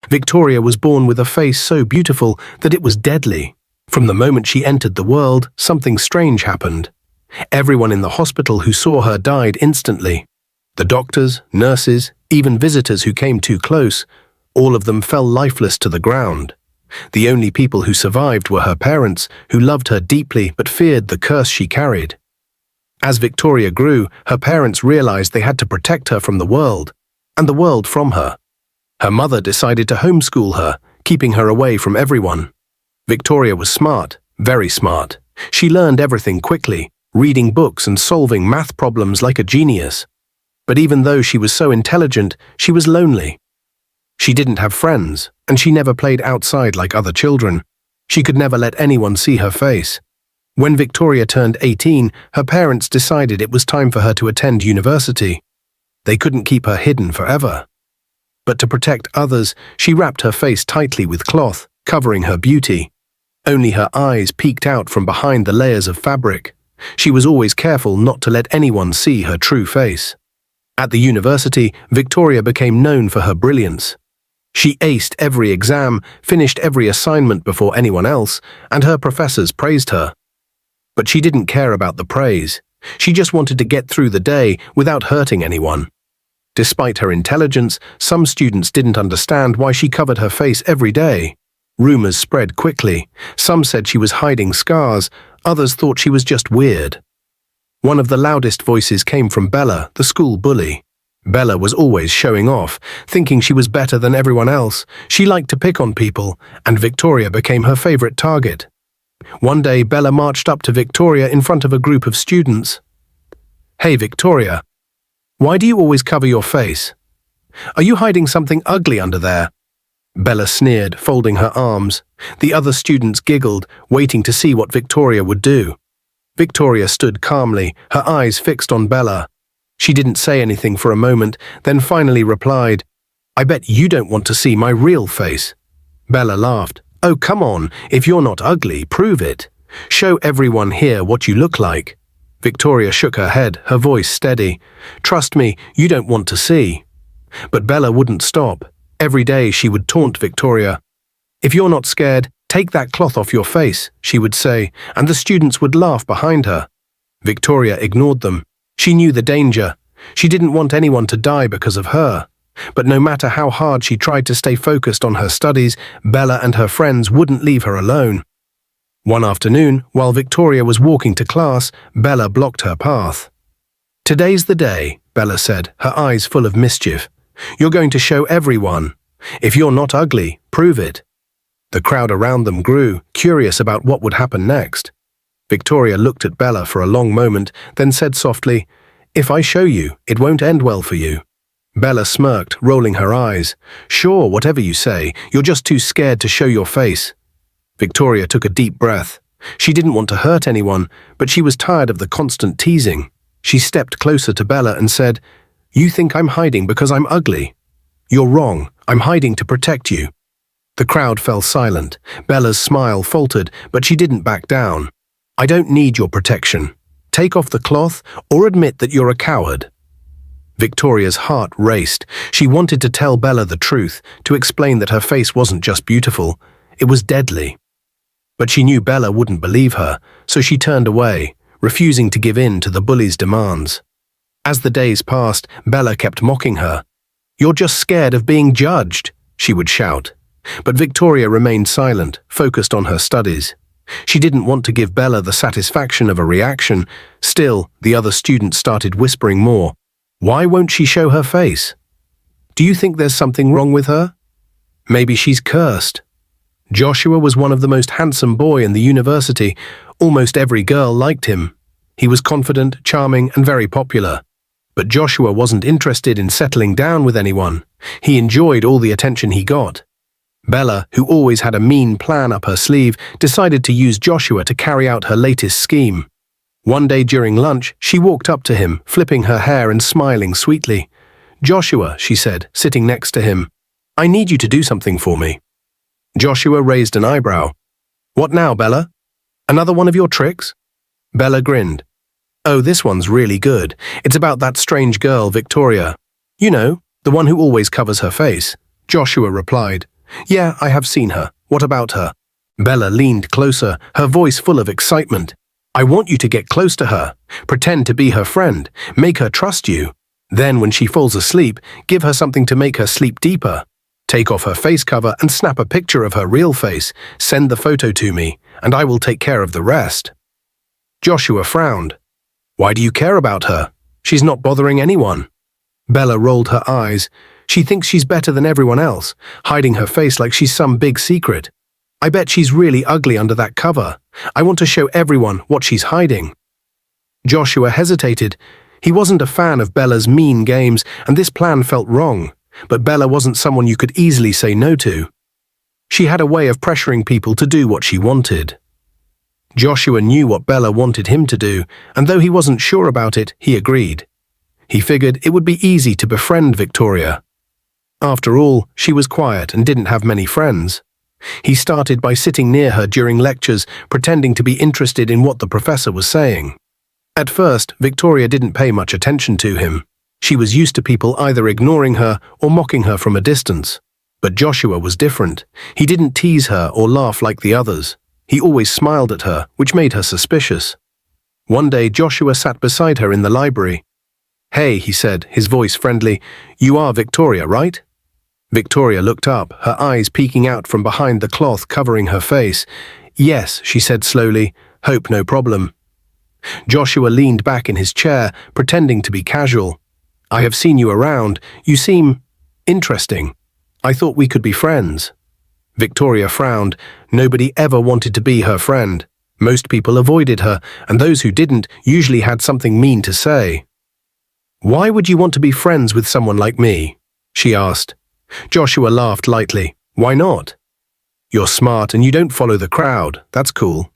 Victoria was born with a face so beautiful that it was deadly. From the moment she entered the world, something strange happened. Everyone in the hospital who saw her died instantly. The doctors, nurses, even visitors who came too close, all of them fell lifeless to the ground. The only people who survived were her parents, who loved her deeply but feared the curse she carried. As Victoria grew, her parents realized they had to protect her from the world, and the world from her. Her mother decided to homeschool her, keeping her away from everyone. Victoria was smart, very smart. She learned everything quickly, reading books and solving math problems like a genius. But even though she was so intelligent, she was lonely. She didn't have friends, and she never played outside like other children. She could never let anyone see her face. When Victoria turned 18, her parents decided it was time for her to attend university. They couldn't keep her hidden forever. But to protect others, she wrapped her face tightly with cloth, covering her beauty. Only her eyes peeked out from behind the layers of fabric. She was always careful not to let anyone see her true face. At the university, Victoria became known for her brilliance. She aced every exam, finished every assignment before anyone else, and her professors praised her. But she didn't care about the praise. She just wanted to get through the day without hurting anyone. Despite her intelligence, some students didn't understand why she covered her face every day. Rumors spread quickly. Some said she was hiding scars, others thought she was just weird. One of the loudest voices came from Bella, the school bully. Bella was always showing off, thinking she was better than everyone else. She liked to pick on people, and Victoria became her favorite target. One day, Bella marched up to Victoria in front of a group of students. "Hey, Victoria, why do you always cover your face? Are you hiding something ugly under there?" Bella sneered, folding her arms. The other students giggled, waiting to see what Victoria would do. Victoria stood calmly, her eyes fixed on Bella. She didn't say anything for a moment, then finally replied, "I bet you don't want to see my real face." Bella laughed. "Oh, come on, if you're not ugly, prove it. Show everyone here what you look like." Victoria shook her head, her voice steady. "Trust me, you don't want to see." But Bella wouldn't stop. Every day she would taunt Victoria. "If you're not scared, take that cloth off your face," she would say, and the students would laugh behind her. Victoria ignored them. She knew the danger. She didn't want anyone to die because of her. But no matter how hard she tried to stay focused on her studies, Bella and her friends wouldn't leave her alone. One afternoon, while Victoria was walking to class, Bella blocked her path. "Today's the day," Bella said, her eyes full of mischief. "You're going to show everyone. If you're not ugly, prove it." The crowd around them grew, curious about what would happen next. Victoria looked at Bella for a long moment, then said softly, "If I show you, it won't end well for you." Bella smirked, rolling her eyes. "Sure, whatever you say, you're just too scared to show your face." Victoria took a deep breath. She didn't want to hurt anyone, but she was tired of the constant teasing. She stepped closer to Bella and said, "You think I'm hiding because I'm ugly? You're wrong. I'm hiding to protect you." The crowd fell silent. Bella's smile faltered, but she didn't back down. "I don't need your protection. Take off the cloth or admit that you're a coward." Victoria's heart raced. She wanted to tell Bella the truth, to explain that her face wasn't just beautiful, it was deadly. But she knew Bella wouldn't believe her, so she turned away, refusing to give in to the bully's demands. As the days passed, Bella kept mocking her. "You're just scared of being judged," she would shout. But Victoria remained silent, focused on her studies. She didn't want to give Bella the satisfaction of a reaction. Still, the other students started whispering more. Why won't she show her face? Do you think there's something wrong with her? Maybe she's cursed. Joshua was one of the most handsome boys in the university. Almost every girl liked him. He was confident, charming, and very popular. But Joshua wasn't interested in settling down with anyone. He enjoyed all the attention he got. Bella, who always had a mean plan up her sleeve, decided to use Joshua to carry out her latest scheme. One day during lunch, she walked up to him, flipping her hair and smiling sweetly. "Joshua," she said, sitting next to him, "I need you to do something for me." Joshua raised an eyebrow. "What now, Bella? Another one of your tricks?" Bella grinned. "Oh, this one's really good. It's about that strange girl, Victoria. You know, the one who always covers her face." Joshua replied. Yeah, I have seen her. What about her? Bella leaned closer, her voice full of excitement. I want you to get close to her. Pretend to be her friend. Make her trust you. Then when she falls asleep, give her something to make her sleep deeper. Take off her face cover and snap a picture of her real face. Send the photo to me, and I will take care of the rest. Joshua frowned. Why do you care about her? She's not bothering anyone. Bella rolled her eyes. She thinks she's better than everyone else, hiding her face like she's some big secret. I bet she's really ugly under that cover. I want to show everyone what she's hiding. Joshua hesitated. He wasn't a fan of Bella's mean games, and this plan felt wrong. But Bella wasn't someone you could easily say no to. She had a way of pressuring people to do what she wanted. Joshua knew what Bella wanted him to do, and though he wasn't sure about it, he agreed. He figured it would be easy to befriend Victoria. After all, she was quiet and didn't have many friends. He started by sitting near her during lectures, pretending to be interested in what the professor was saying. At first, Victoria didn't pay much attention to him. She was used to people either ignoring her or mocking her from a distance. But Joshua was different. He didn't tease her or laugh like the others. He always smiled at her, which made her suspicious. One day, Joshua sat beside her in the library. Hey, he said, his voice friendly, you are Victoria, right? Victoria looked up, her eyes peeking out from behind the cloth covering her face. Yes, she said slowly, hope no problem. Joshua leaned back in his chair, pretending to be casual. I have seen you around. You seem interesting. I thought we could be friends. Victoria frowned. Nobody ever wanted to be her friend. Most people avoided her, and those who didn't usually had something mean to say. Why would you want to be friends with someone like me? She asked. Joshua laughed lightly. Why not? You're smart and you don't follow the crowd. That's cool.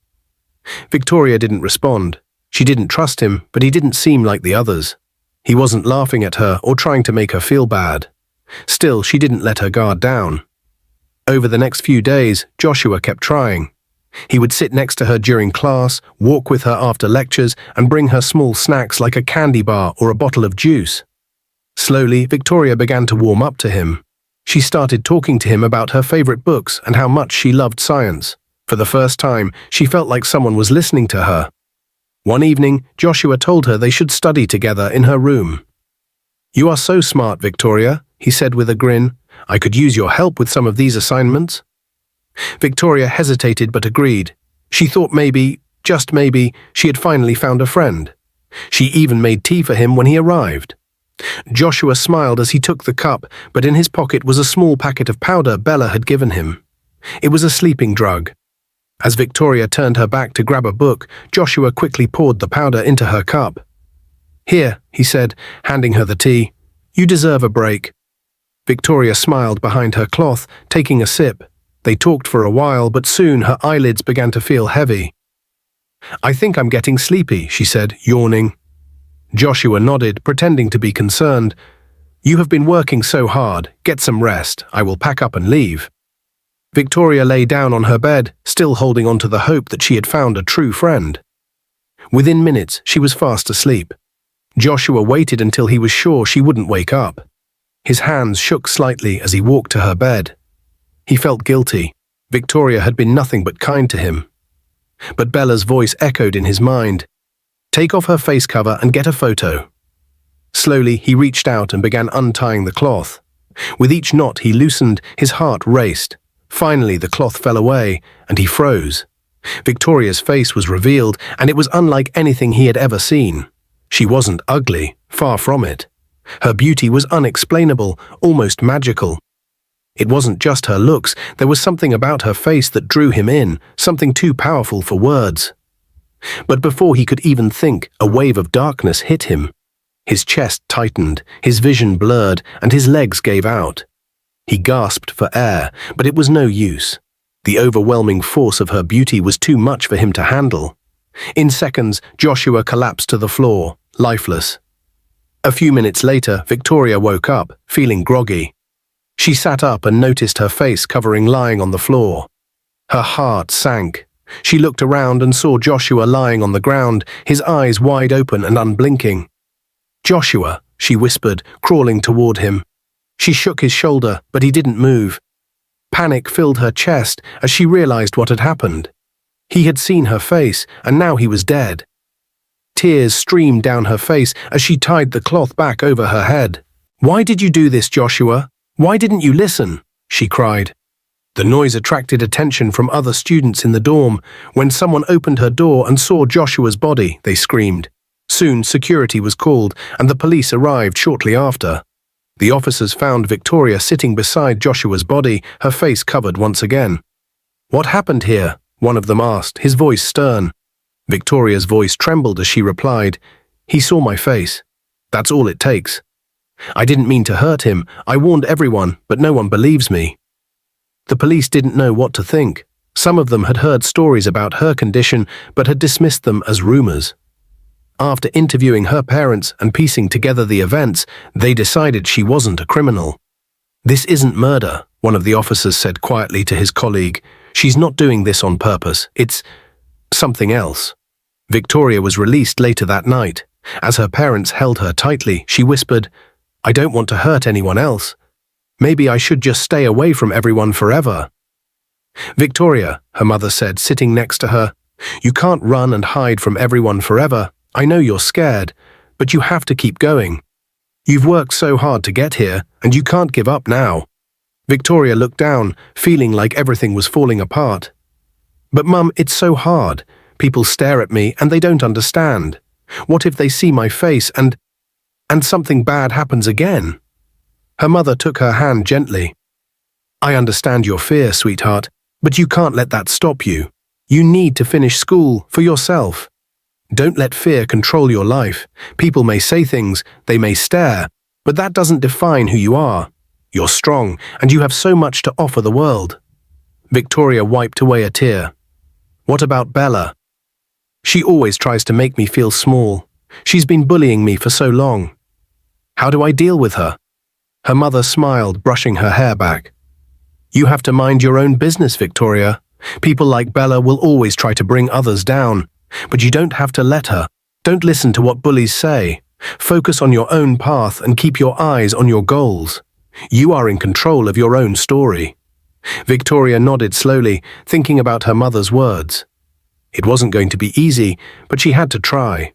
Victoria didn't respond. She didn't trust him, but he didn't seem like the others. He wasn't laughing at her or trying to make her feel bad. Still, she didn't let her guard down. Over the next few days, Joshua kept trying. He would sit next to her during class, walk with her after lectures, and bring her small snacks like a candy bar or a bottle of juice. Slowly, Victoria began to warm up to him. She started talking to him about her favorite books and how much she loved science. For the first time, she felt like someone was listening to her. One evening, Joshua told her they should study together in her room. You are so smart, Victoria, he said with a grin. I could use your help with some of these assignments. Victoria hesitated but agreed. She thought maybe, just maybe, she had finally found a friend. She even made tea for him when he arrived. Joshua smiled as he took the cup, but in his pocket was a small packet of powder Bella had given him. It was a sleeping drug. As Victoria turned her back to grab a book, Joshua quickly poured the powder into her cup. Here, he said, handing her the tea. You deserve a break. Victoria smiled behind her cloth, taking a sip. They talked for a while, but soon her eyelids began to feel heavy. I think I'm getting sleepy, she said, yawning. Joshua nodded, pretending to be concerned. You have been working so hard. Get some rest. I will pack up and leave. Victoria lay down on her bed, still holding on to the hope that she had found a true friend. Within minutes, she was fast asleep. Joshua waited until he was sure she wouldn't wake up. His hands shook slightly as he walked to her bed. He felt guilty. Victoria had been nothing but kind to him. But Bella's voice echoed in his mind. Take off her face cover and get a photo. Slowly, he reached out and began untying the cloth. With each knot he loosened, his heart raced. Finally, the cloth fell away, and he froze. Victoria's face was revealed, and it was unlike anything he had ever seen. She wasn't ugly, far from it. Her beauty was unexplainable, almost magical. It wasn't just her looks, there was something about her face that drew him in, something too powerful for words. But before he could even think, a wave of darkness hit him. His chest tightened, his vision blurred, and his legs gave out. He gasped for air, but it was no use. The overwhelming force of her beauty was too much for him to handle. In seconds, Joshua collapsed to the floor, lifeless. A few minutes later, Victoria woke up, feeling groggy. She sat up and noticed her face covering lying on the floor. Her heart sank. She looked around and saw Joshua lying on the ground, his eyes wide open and unblinking. Joshua, she whispered, crawling toward him. She shook his shoulder, but he didn't move. Panic filled her chest as she realized what had happened. He had seen her face, and now he was dead. Tears streamed down her face as she tied the cloth back over her head. "Why did you do this, Joshua? Why didn't you listen?" she cried. The noise attracted attention from other students in the dorm. When someone opened her door and saw Joshua's body, they screamed. Soon, security was called, and the police arrived shortly after. The officers found Victoria sitting beside Joshua's body, her face covered once again. "What happened here?" one of them asked, his voice stern. Victoria's voice trembled as she replied, "He saw my face. That's all it takes. I didn't mean to hurt him. I warned everyone, but no one believes me." The police didn't know what to think. Some of them had heard stories about her condition, but had dismissed them as rumors. After interviewing her parents and piecing together the events, they decided she wasn't a criminal. "This isn't murder," one of the officers said quietly to his colleague. "She's not doing this on purpose. It's something else." Victoria was released later that night. As her parents held her tightly, she whispered, "I don't want to hurt anyone else. Maybe I should just stay away from everyone forever." "Victoria," her mother said, sitting next to her, "you can't run and hide from everyone forever. I know you're scared, but you have to keep going. You've worked so hard to get here, and you can't give up now." Victoria looked down, feeling like everything was falling apart. "But Mum, it's so hard. People stare at me and they don't understand. What if they see my face and something bad happens again?" Her mother took her hand gently. "I understand your fear, sweetheart, but you can't let that stop you. You need to finish school for yourself. Don't let fear control your life. People may say things, they may stare, but that doesn't define who you are. You're strong, and you have so much to offer the world." Victoria wiped away a tear. "What about Bella?" "She always tries to make me feel small. She's been bullying me for so long. How do I deal with her?" Her mother smiled, brushing her hair back. "You have to mind your own business, Victoria. People like Bella will always try to bring others down, but you don't have to let her. Don't listen to what bullies say. Focus on your own path and keep your eyes on your goals. You are in control of your own story." Victoria nodded slowly, thinking about her mother's words. It wasn't going to be easy, but she had to try.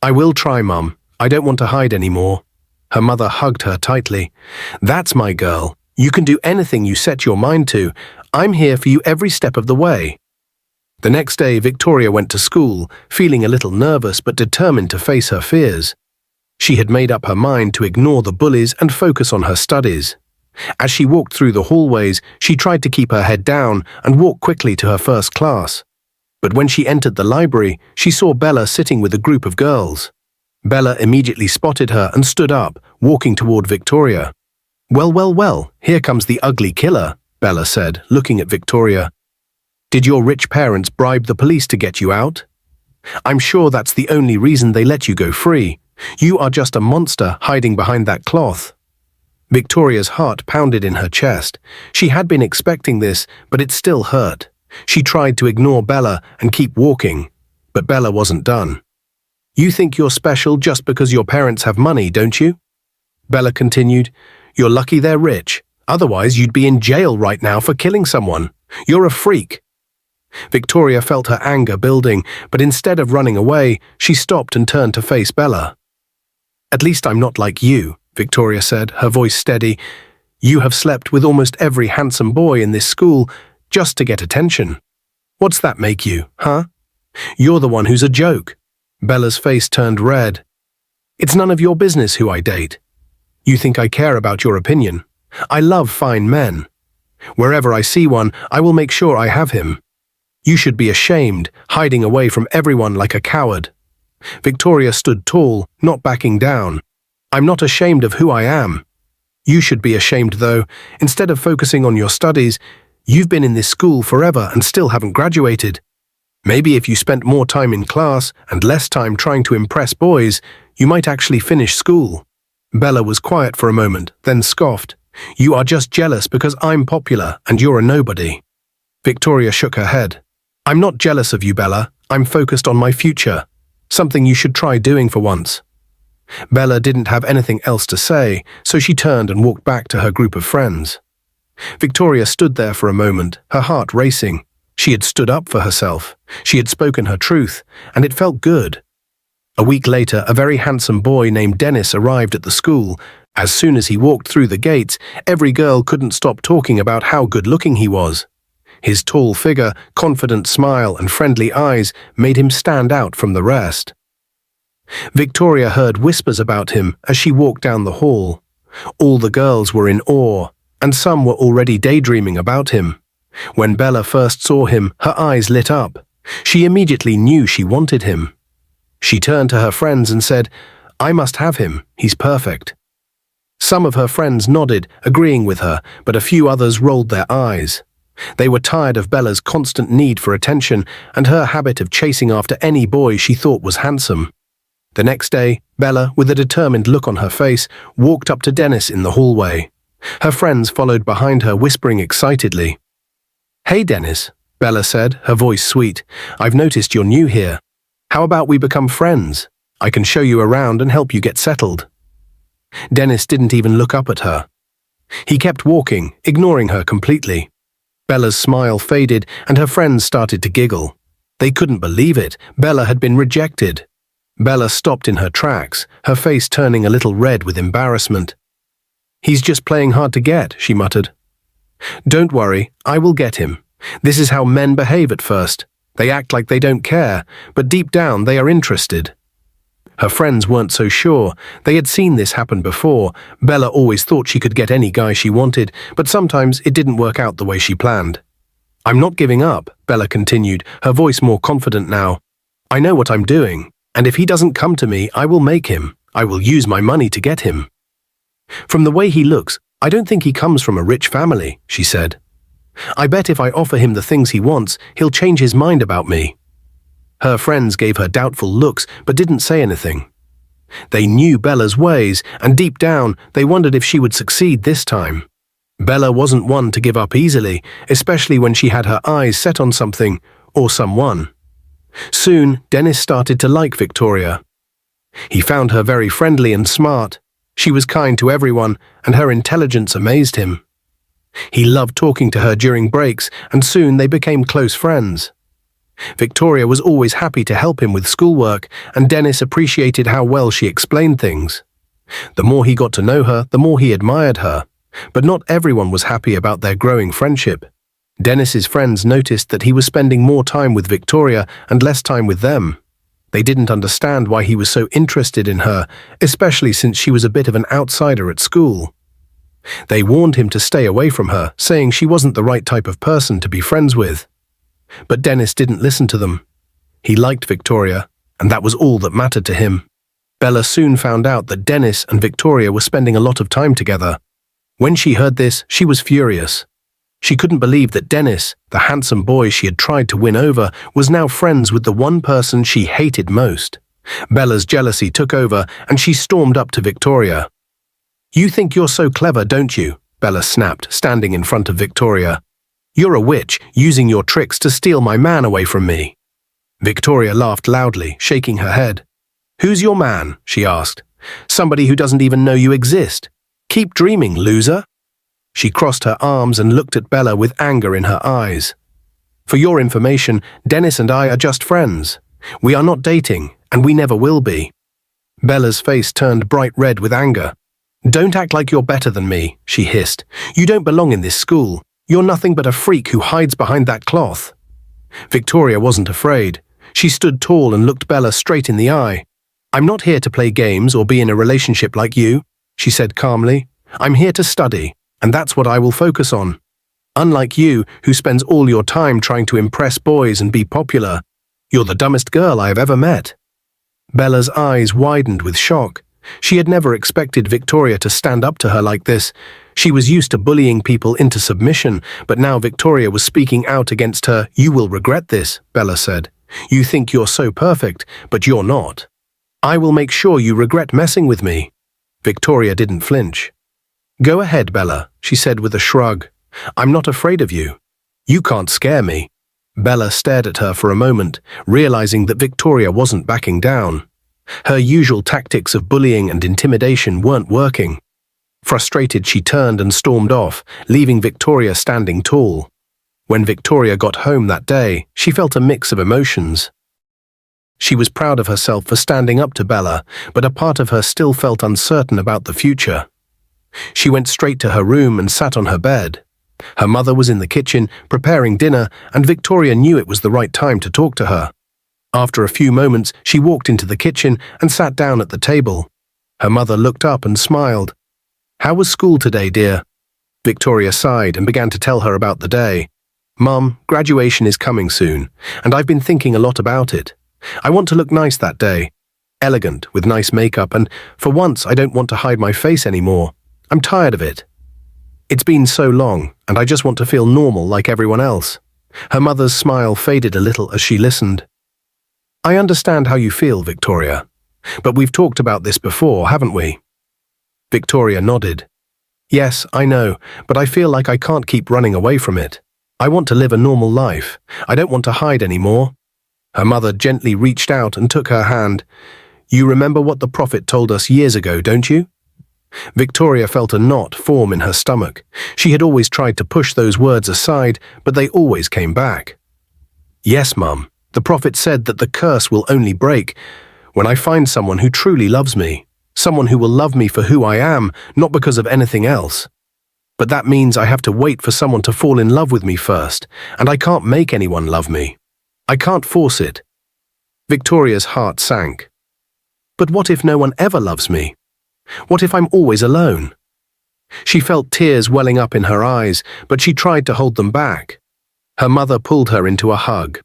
"I will try, Mum. I don't want to hide anymore." Her mother hugged her tightly. "That's my girl. You can do anything you set your mind to. I'm here for you every step of the way." The next day, Victoria went to school, feeling a little nervous but determined to face her fears. She had made up her mind to ignore the bullies and focus on her studies. As she walked through the hallways, she tried to keep her head down and walk quickly to her first class. But when she entered the library, she saw Bella sitting with a group of girls. Bella immediately spotted her and stood up, walking toward Victoria. Well, here comes the ugly killer," Bella said, looking at Victoria. "Did your rich parents bribe the police to get you out? I'm sure that's the only reason they let you go free. You are just a monster hiding behind that cloth." Victoria's heart pounded in her chest. She had been expecting this, but it still hurt. She tried to ignore Bella and keep walking, but Bella wasn't done. "You think you're special just because your parents have money, don't you?" Bella continued. "You're lucky they're rich. Otherwise, you'd be in jail right now for killing someone. You're a freak." Victoria felt her anger building, but instead of running away, she stopped and turned to face Bella. "At least I'm not like you," Victoria said, her voice steady. "You have slept with almost every handsome boy in this school just to get attention. What's that make you, huh? You're the one who's a joke." Bella's face turned red. "It's none of your business who I date. You think I care about your opinion? I love fine men. Wherever I see one, I will make sure I have him. You should be ashamed, hiding away from everyone like a coward." Victoria stood tall, not backing down. "I'm not ashamed of who I am. You should be ashamed, though. Instead of focusing on your studies, you've been in this school forever and still haven't graduated. Maybe if you spent more time in class and less time trying to impress boys, you might actually finish school." Bella was quiet for a moment, then scoffed. "You are just jealous because I'm popular and you're a nobody." Victoria shook her head. "I'm not jealous of you, Bella. I'm focused on my future. Something you should try doing for once." Bella didn't have anything else to say, so she turned and walked back to her group of friends. Victoria stood there for a moment, her heart racing. She had stood up for herself. She had spoken her truth, and it felt good. A week later, a very handsome boy named Dennis arrived at the school. As soon as he walked through the gates, every girl couldn't stop talking about how good-looking he was. His tall figure, confident smile, and friendly eyes made him stand out from the rest. Victoria heard whispers about him as she walked down the hall. All the girls were in awe, and some were already daydreaming about him. When Bella first saw him, her eyes lit up. She immediately knew she wanted him. She turned to her friends and said, "I must have him, he's perfect." Some of her friends nodded, agreeing with her, but a few others rolled their eyes. They were tired of Bella's constant need for attention and her habit of chasing after any boy she thought was handsome. The next day, Bella, with a determined look on her face, walked up to Dennis in the hallway. Her friends followed behind her, whispering excitedly. "Hey, Dennis," Bella said, her voice sweet. "I've noticed you're new here. How about we become friends? I can show you around and help you get settled." Dennis didn't even look up at her. He kept walking, ignoring her completely. Bella's smile faded and her friends started to giggle. They couldn't believe it. Bella had been rejected. Bella stopped in her tracks, her face turning a little red with embarrassment. "He's just playing hard to get," she muttered. "Don't worry, I will get him. This is how men behave at first. They act like they don't care, but deep down they are interested." Her friends weren't so sure. They had seen this happen before. Bella always thought she could get any guy she wanted, but sometimes it didn't work out the way she planned. "I'm not giving up," Bella continued, her voice more confident now. "I know what I'm doing, and if he doesn't come to me, I will make him. I will use my money to get him. From the way he looks, I don't think he comes from a rich family," she said. "I bet if I offer him the things he wants, he'll change his mind about me." Her friends gave her doubtful looks but didn't say anything. They knew Bella's ways, and deep down they wondered if she would succeed this time. Bella wasn't one to give up easily, especially when she had her eyes set on something or someone. Soon, Dennis started to like Victoria. He found her very friendly and smart. She was kind to everyone, and her intelligence amazed him. He loved talking to her during breaks, and soon they became close friends. Victoria was always happy to help him with schoolwork, and Dennis appreciated how well she explained things. The more he got to know her, the more he admired her. But not everyone was happy about their growing friendship. Dennis's friends noticed that he was spending more time with Victoria and less time with them. They didn't understand why he was so interested in her, especially since she was a bit of an outsider at school. They warned him to stay away from her, saying she wasn't the right type of person to be friends with. But Dennis didn't listen to them. He liked Victoria, and that was all that mattered to him. Bella soon found out that Dennis and Victoria were spending a lot of time together. When she heard this, she was furious. She couldn't believe that Dennis, the handsome boy she had tried to win over, was now friends with the one person she hated most. Bella's jealousy took over, and she stormed up to Victoria. "You think you're so clever, don't you?" Bella snapped, standing in front of Victoria. "You're a witch, using your tricks to steal my man away from me." Victoria laughed loudly, shaking her head. "Who's your man?" she asked. "Somebody who doesn't even know you exist. Keep dreaming, loser." She crossed her arms and looked at Bella with anger in her eyes. "For your information, Dennis and I are just friends. We are not dating, and we never will be." Bella's face turned bright red with anger. "Don't act like you're better than me," she hissed. "You don't belong in this school. You're nothing but a freak who hides behind that cloth." Victoria wasn't afraid. She stood tall and looked Bella straight in the eye. "I'm not here to play games or be in a relationship like you," she said calmly. "I'm here to study, and that's what I will focus on. Unlike you, who spends all your time trying to impress boys and be popular, you're the dumbest girl I have ever met." Bella's eyes widened with shock. She had never expected Victoria to stand up to her like this. She was used to bullying people into submission, but now Victoria was speaking out against her. "You will regret this," Bella said. "You think you're so perfect, but you're not. I will make sure you regret messing with me." Victoria didn't flinch. "Go ahead, Bella," she said with a shrug. "I'm not afraid of you. You can't scare me." Bella stared at her for a moment, realizing that Victoria wasn't backing down. Her usual tactics of bullying and intimidation weren't working. Frustrated, she turned and stormed off, leaving Victoria standing tall. When Victoria got home that day, she felt a mix of emotions. She was proud of herself for standing up to Bella, but a part of her still felt uncertain about the future. She went straight to her room and sat on her bed. Her mother was in the kitchen, preparing dinner, and Victoria knew it was the right time to talk to her. After a few moments, she walked into the kitchen and sat down at the table. Her mother looked up and smiled. "How was school today, dear?" Victoria sighed and began to tell her about the day. "Mum, graduation is coming soon, and I've been thinking a lot about it. I want to look nice that day. Elegant, with nice makeup, and for once I don't want to hide my face anymore. I'm tired of it. It's been so long, and I just want to feel normal like everyone else." Her mother's smile faded a little as she listened. "I understand how you feel, Victoria. But we've talked about this before, haven't we?" Victoria nodded. "Yes, I know, but I feel like I can't keep running away from it. I want to live a normal life. I don't want to hide anymore." Her mother gently reached out and took her hand. "You remember what the prophet told us years ago, don't you?" Victoria felt a knot form in her stomach. She had always tried to push those words aside, but they always came back. "Yes, Mum. The prophet said that the curse will only break when I find someone who truly loves me, someone who will love me for who I am, not because of anything else. But that means I have to wait for someone to fall in love with me first, and I can't make anyone love me. I can't force it." Victoria's heart sank. "But what if no one ever loves me? What if I'm always alone?" She felt tears welling up in her eyes, but she tried to hold them back. Her mother pulled her into a hug.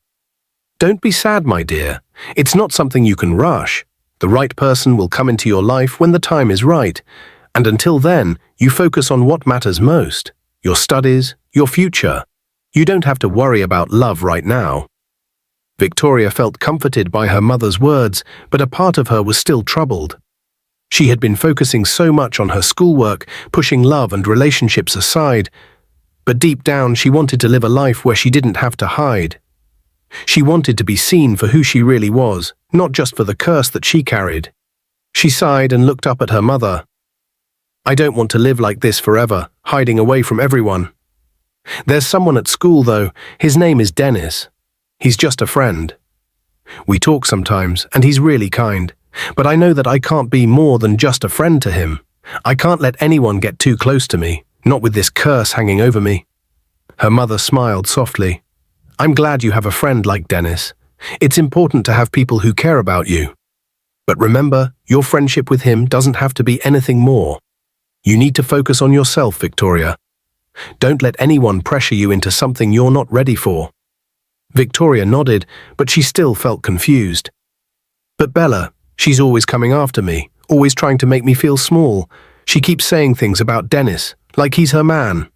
"Don't be sad, my dear. It's not something you can rush. The right person will come into your life when the time is right, and until then, you focus on what matters most, your studies, your future. You don't have to worry about love right now." Victoria felt comforted by her mother's words, but a part of her was still troubled. She had been focusing so much on her schoolwork, pushing love and relationships aside, but deep down she wanted to live a life where she didn't have to hide. She wanted to be seen for who she really was, not just for the curse that she carried. She sighed and looked up at her mother. "I don't want to live like this forever, hiding away from everyone. There's someone at school, though. His name is Dennis. He's just a friend. We talk sometimes, and he's really kind. But I know that I can't be more than just a friend to him. I can't let anyone get too close to me, not with this curse hanging over me." Her mother smiled softly. "I'm glad you have a friend like Dennis. It's important to have people who care about you. But remember, your friendship with him doesn't have to be anything more. You need to focus on yourself, Victoria. Don't let anyone pressure you into something you're not ready for." Victoria nodded, but she still felt confused. "But Bella, she's always coming after me, always trying to make me feel small. She keeps saying things about Dennis, like he's her man.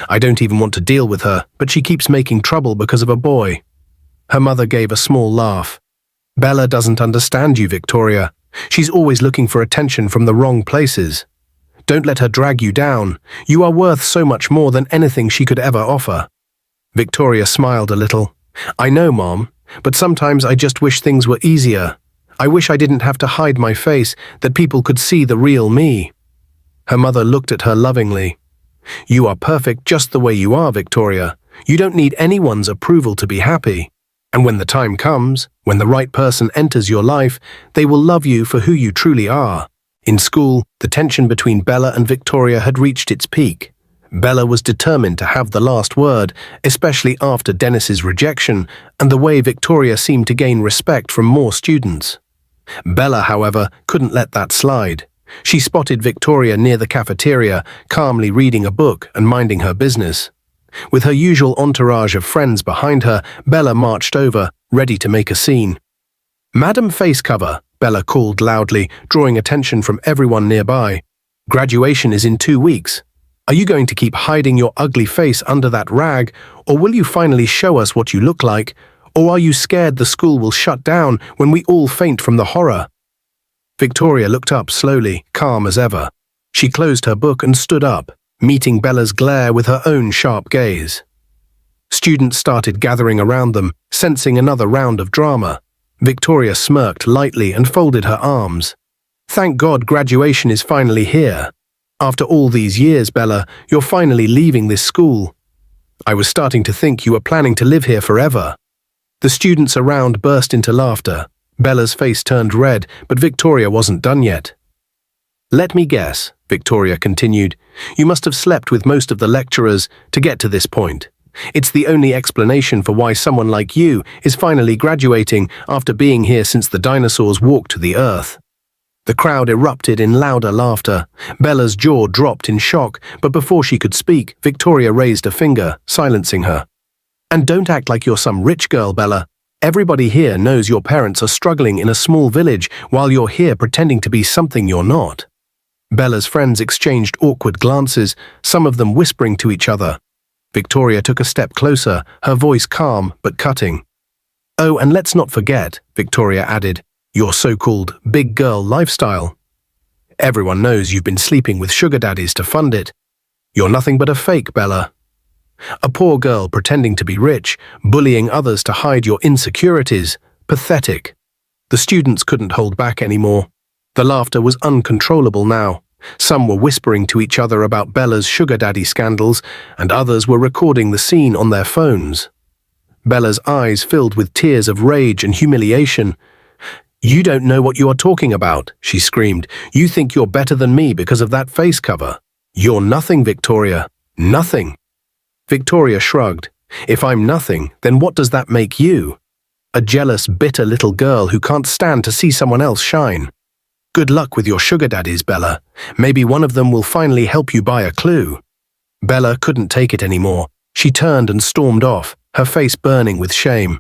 I don't even want to deal with her, but she keeps making trouble because of a boy." Her mother gave a small laugh. "Bella doesn't understand you, Victoria. She's always looking for attention from the wrong places. Don't let her drag you down. You are worth so much more than anything she could ever offer." Victoria smiled a little. "I know, Mom, but sometimes I just wish things were easier. I wish I didn't have to hide my face, that people could see the real me." Her mother looked at her lovingly. "You are perfect just the way you are, Victoria. You don't need anyone's approval to be happy. And when the time comes, when the right person enters your life, they will love you for who you truly are." In school, the tension between Bella and Victoria had reached its peak. Bella was determined to have the last word, especially after Dennis's rejection and the way Victoria seemed to gain respect from more students. Bella, however, couldn't let that slide. She spotted Victoria near the cafeteria, calmly reading a book and minding her business. With her usual entourage of friends behind her, Bella marched over, ready to make a scene. "Madam Facecover," Bella called loudly, drawing attention from everyone nearby. "Graduation is in 2 weeks. Are you going to keep hiding your ugly face under that rag, or will you finally show us what you look like? Or are you scared the school will shut down when we all faint from the horror?" Victoria looked up slowly, calm as ever. She closed her book and stood up, meeting Bella's glare with her own sharp gaze. Students started gathering around them, sensing another round of drama. Victoria smirked lightly and folded her arms. "Thank God graduation is finally here." After all these years, Bella, you're finally leaving this school. I was starting to think you were planning to live here forever." The students around burst into laughter. Bella's face turned red, but Victoria wasn't done yet. "Let me guess," Victoria continued. "You must have slept with most of the lecturers to get to this point. It's the only explanation for why someone like you is finally graduating after being here since the dinosaurs walked the earth." The crowd erupted in louder laughter. Bella's jaw dropped in shock, but before she could speak, Victoria raised a finger, silencing her. "And don't act like you're some rich girl, Bella. Everybody here knows your parents are struggling in a small village while you're here pretending to be something you're not." Bella's friends exchanged awkward glances, some of them whispering to each other. Victoria took a step closer, her voice calm but cutting. "Oh, and let's not forget," Victoria added, "your so-called big girl lifestyle. Everyone knows you've been sleeping with sugar daddies to fund it. You're nothing but a fake, Bella. A poor girl pretending to be rich, bullying others to hide your insecurities. Pathetic." The students couldn't hold back anymore. The laughter was uncontrollable now. Some were whispering to each other about Bella's sugar daddy scandals, and others were recording the scene on their phones. Bella's eyes filled with tears of rage and humiliation. "You don't know what you are talking about," she screamed. "You think you're better than me because of that face cover. You're nothing, Victoria. Nothing." Victoria shrugged. "If I'm nothing, then what does that make you? A jealous, bitter little girl who can't stand to see someone else shine. Good luck with your sugar daddies, Bella. Maybe one of them will finally help you buy a clue." Bella couldn't take it anymore. She turned and stormed off, her face burning with shame.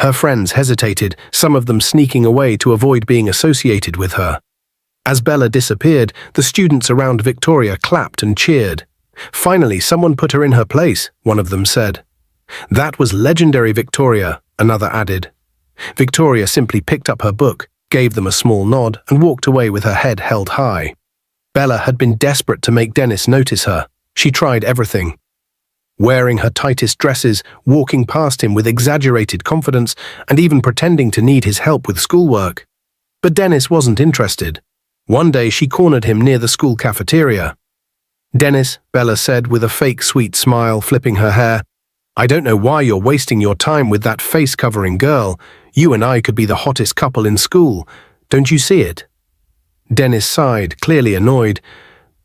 Her friends hesitated, some of them sneaking away to avoid being associated with her. As Bella disappeared, the students around Victoria clapped and cheered. "Finally, someone put her in her place," one of them said. "That was legendary, Victoria," another added. Victoria simply picked up her book, gave them a small nod, and walked away with her head held high. Bella had been desperate to make Dennis notice her. She tried everything. Wearing her tightest dresses, walking past him with exaggerated confidence, and even pretending to need his help with schoolwork. But Dennis wasn't interested. One day she cornered him near the school cafeteria. "Dennis," Bella said with a fake sweet smile, flipping her hair, "I don't know why you're wasting your time with that face-covering girl. You and I could be the hottest couple in school. Don't you see it?" Dennis sighed, clearly annoyed.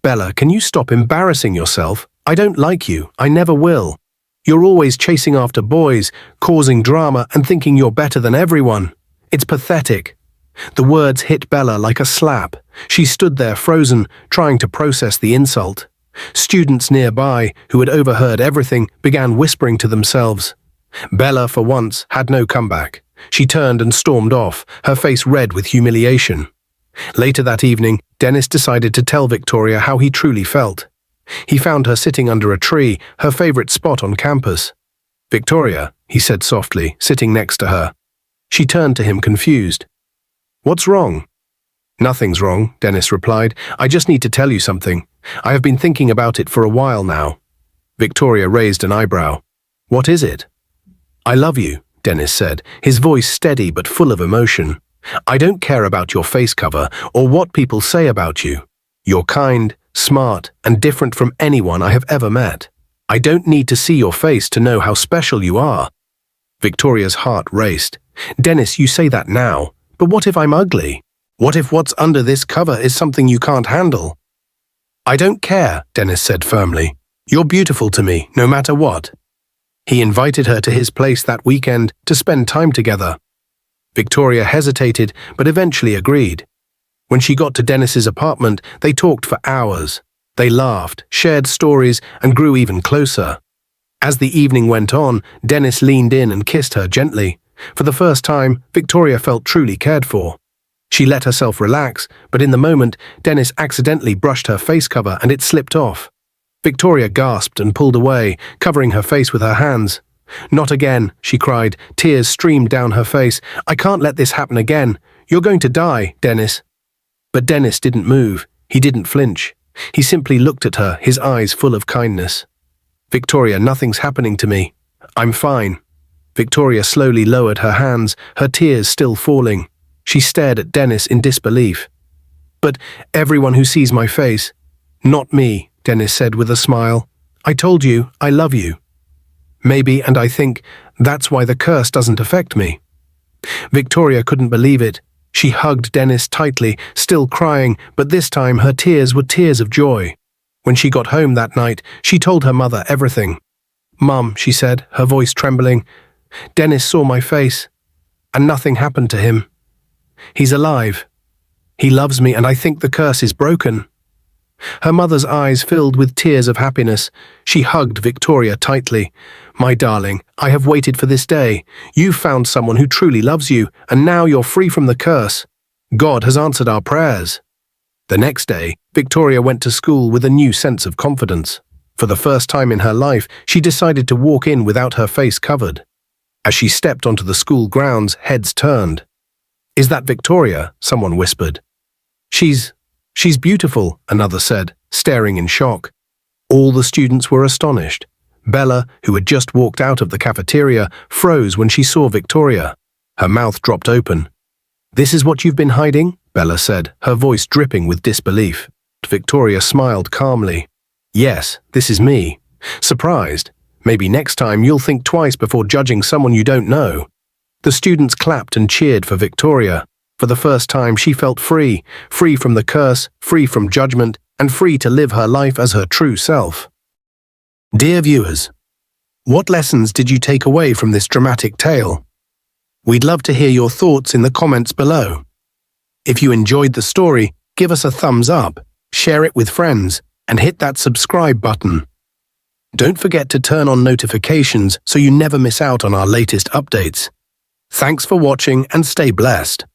"Bella, can you stop embarrassing yourself? I don't like you. I never will. You're always chasing after boys, causing drama and thinking you're better than everyone. It's pathetic." The words hit Bella like a slap. She stood there frozen, trying to process the insult. Students nearby, who had overheard everything, began whispering to themselves. Bella, for once, had no comeback. She turned and stormed off, her face red with humiliation. Later that evening, Dennis decided to tell Victoria how he truly felt. He found her sitting under a tree, her favorite spot on campus. "Victoria," he said softly, sitting next to her. She turned to him confused. "What's wrong?" "Nothing's wrong," Dennis replied. "I just need to tell you something. I have been thinking about it for a while now." Victoria raised an eyebrow. "What is it?" "I love you," Dennis said, his voice steady but full of emotion. "I don't care about your face cover or what people say about you. You're kind, smart, and different from anyone I have ever met. I don't need to see your face to know how special you are." Victoria's heart raced. "Dennis, you say that now, but what if I'm ugly? What if what's under this cover is something you can't handle?" "I don't care," Dennis said firmly. "You're beautiful to me, no matter what." He invited her to his place that weekend to spend time together. Victoria hesitated, but eventually agreed. When she got to Dennis's apartment, they talked for hours. They laughed, shared stories, and grew even closer. As the evening went on, Dennis leaned in and kissed her gently. For the first time, Victoria felt truly cared for. She let herself relax, but in the moment, Dennis accidentally brushed her face cover and it slipped off. Victoria gasped and pulled away, covering her face with her hands. "Not again," she cried. Tears streamed down her face. "I can't let this happen again. You're going to die, Dennis." But Dennis didn't move. He didn't flinch. He simply looked at her, his eyes full of kindness. "Victoria, nothing's happening to me. I'm fine." Victoria slowly lowered her hands, her tears still falling. She stared at Dennis in disbelief. "But everyone who sees my face..." Not me, Dennis said with a smile. I told you, I love you. Maybe, and I think, that's why the curse doesn't affect me. Victoria couldn't believe it. She hugged Dennis tightly, still crying, but this time her tears were tears of joy. When she got home that night, she told her mother everything. Mum, she said, her voice trembling, Dennis saw my face, and nothing happened to him. He's alive. He loves me, and I think the curse is broken. Her mother's eyes filled with tears of happiness. She hugged Victoria tightly. My darling, I have waited for this day. You've found someone who truly loves you, and now you're free from the curse. God has answered our prayers. The next day, Victoria went to school with a new sense of confidence. For the first time in her life, she decided to walk in without her face covered. As she stepped onto the school grounds, heads turned. Is that Victoria? Someone whispered. She's beautiful, another said, staring in shock. All the students were astonished. Bella, who had just walked out of the cafeteria, froze when she saw Victoria. Her mouth dropped open. This is what you've been hiding? Bella said, her voice dripping with disbelief. Victoria smiled calmly. Yes, this is me. Surprised? Maybe next time you'll think twice before judging someone you don't know. The students clapped and cheered for Victoria. For the first time she felt free, free from the curse, free from judgment, and free to live her life as her true self. Dear viewers, what lessons did you take away from this dramatic tale? We'd love to hear your thoughts in the comments below. If you enjoyed the story, give us a thumbs up, share it with friends, and hit that subscribe button. Don't forget to turn on notifications so you never miss out on our latest updates. Thanks for watching and stay blessed.